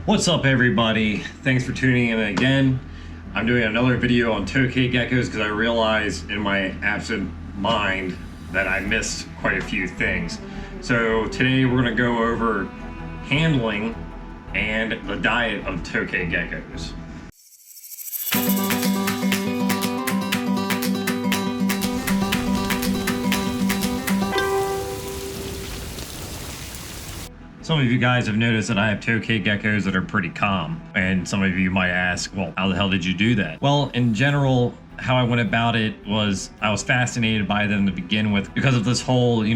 What's up, everybody? Thanks for tuning in again. I'm doing another video on Tokay geckos because I realized in my absent mind that I missed quite a few things. So today we're going to go over handling and the diet of Tokay geckos. Some of you guys have noticed that I have Tokay geckos that are pretty calm, and some of you might ask, well, how the hell did you do that? Well, in general, how I went about it was I was fascinated by them to begin with because of this whole, the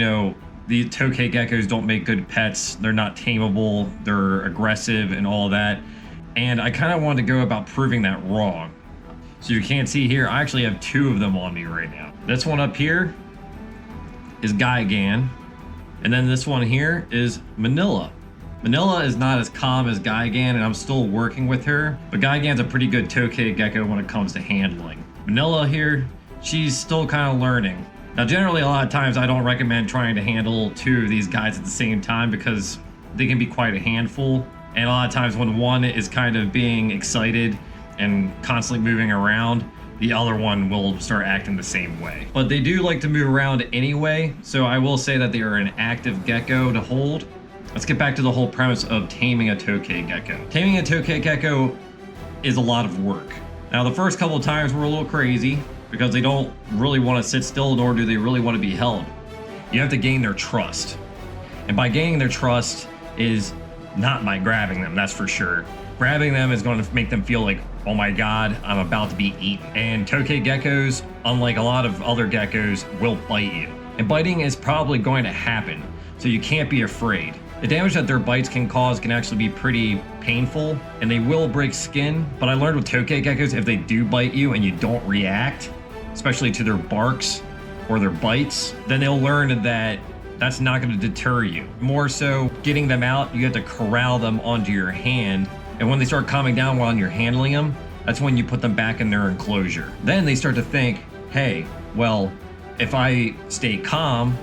Tokay geckos don't make good pets, they're not tameable, they're aggressive and all that, and I kind of wanted to go about proving that wrong. So you can't see here, I actually have two of them on me right now. This one up here is Gecko. And then this one here is Manila. Manila is not as calm as Gecko, and I'm still working with her, but Gecko's a pretty good Tokay gecko when it comes to handling. Manila here, she's still kind of learning. Now, generally, a lot of times I don't recommend trying to handle two of these guys at the same time because they can be quite a handful. And a lot of times when one is kind of being excited and constantly moving around, the other one will start acting the same way. But they do like to move around anyway, so I will say that they are an active gecko to hold. Let's get back to the whole premise of taming a Tokay gecko. Taming a Tokay gecko is a lot of work. Now, the first couple of times were a little crazy because they don't really want to sit still, nor do they really want to be held. You have to gain their trust. And by gaining their trust is not by grabbing them, that's for sure. Grabbing them is going to make them feel like, oh my god, I'm about to be eaten. And Tokay geckos, unlike a lot of other geckos, will bite you. And biting is probably going to happen, so you can't be afraid. The damage that their bites can cause can actually be pretty painful, and they will break skin, but I learned with Tokay geckos, if they do bite you and you don't react, especially to their barks or their bites, then they'll learn that that's not going to deter you. More so, getting them out, you have to corral them onto your hand. And when they start calming down while you're handling them, that's when you put them back in their enclosure. Then they start to think, hey, well, if I stay calm,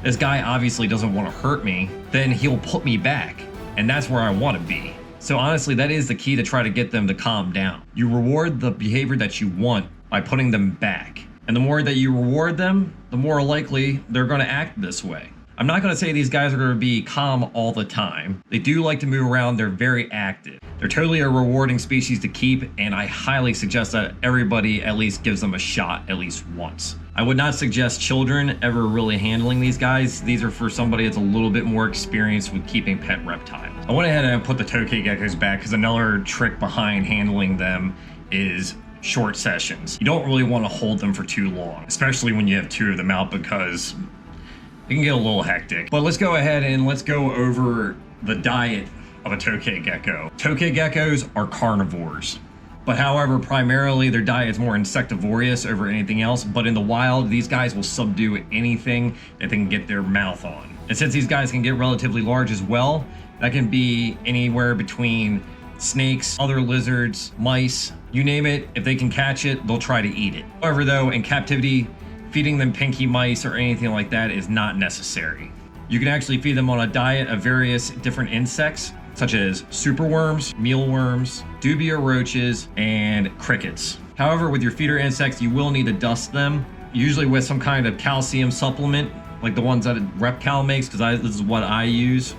this guy obviously doesn't want to hurt me, then he'll put me back. And that's where I want to be. So honestly, that is the key to try to get them to calm down. You reward the behavior that you want by putting them back. And the more that you reward them, the more likely they're going to act this way. I'm not going to say these guys are going to be calm all the time. They do like to move around. They're very active. They're totally a rewarding species to keep, and I highly suggest that everybody at least gives them a shot at least once. I would not suggest children ever really handling these guys. These are for somebody that's a little bit more experienced with keeping pet reptiles. I went ahead and put the Tokay geckos back because another trick behind handling them is short sessions. You don't really want to hold them for too long, especially when you have two of them out because it can get a little hectic. But let's go ahead and let's go over the diet of a Tokay gecko. Tokay geckos are carnivores, but however, primarily their diet is more insectivorous over anything else. But in the wild, these guys will subdue anything that they can get their mouth on. And since these guys can get relatively large as well, that can be anywhere between snakes, other lizards, mice, you name it. If they can catch it, they'll try to eat it. However though, in captivity, feeding them pinky mice or anything like that is not necessary. You can actually feed them on a diet of various different insects, such as superworms, mealworms, dubia roaches, and crickets. However, with your feeder insects, you will need to dust them, usually with some kind of calcium supplement, like the ones that Repcal makes, because this is what I use,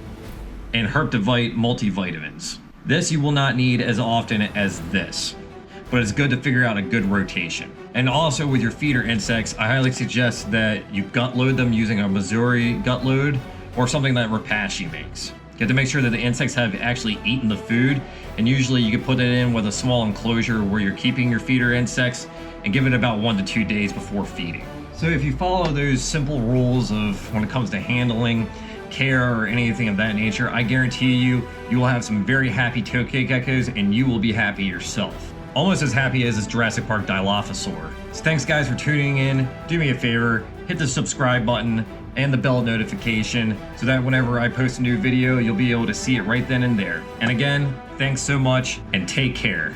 and Herptivite multivitamins. This you will not need as often as this, but it's good to figure out a good rotation. And also with your feeder insects, I highly suggest that you gut load them using a Missouri gut load or something that Repashy makes. You have to make sure that the insects have actually eaten the food, and usually you can put it in with a small enclosure where you're keeping your feeder insects and give it about 1 to 2 days before feeding. So if you follow those simple rules of when it comes to handling, care, or anything of that nature, I guarantee you will have some very happy Tokay geckos and you will be happy yourself. Almost as happy as this Jurassic Park Dilophosaur. So thanks guys for tuning in. Do me a favor, hit the subscribe button and the bell notification so that whenever I post a new video, you'll be able to see it right then and there. And again, thanks so much and take care.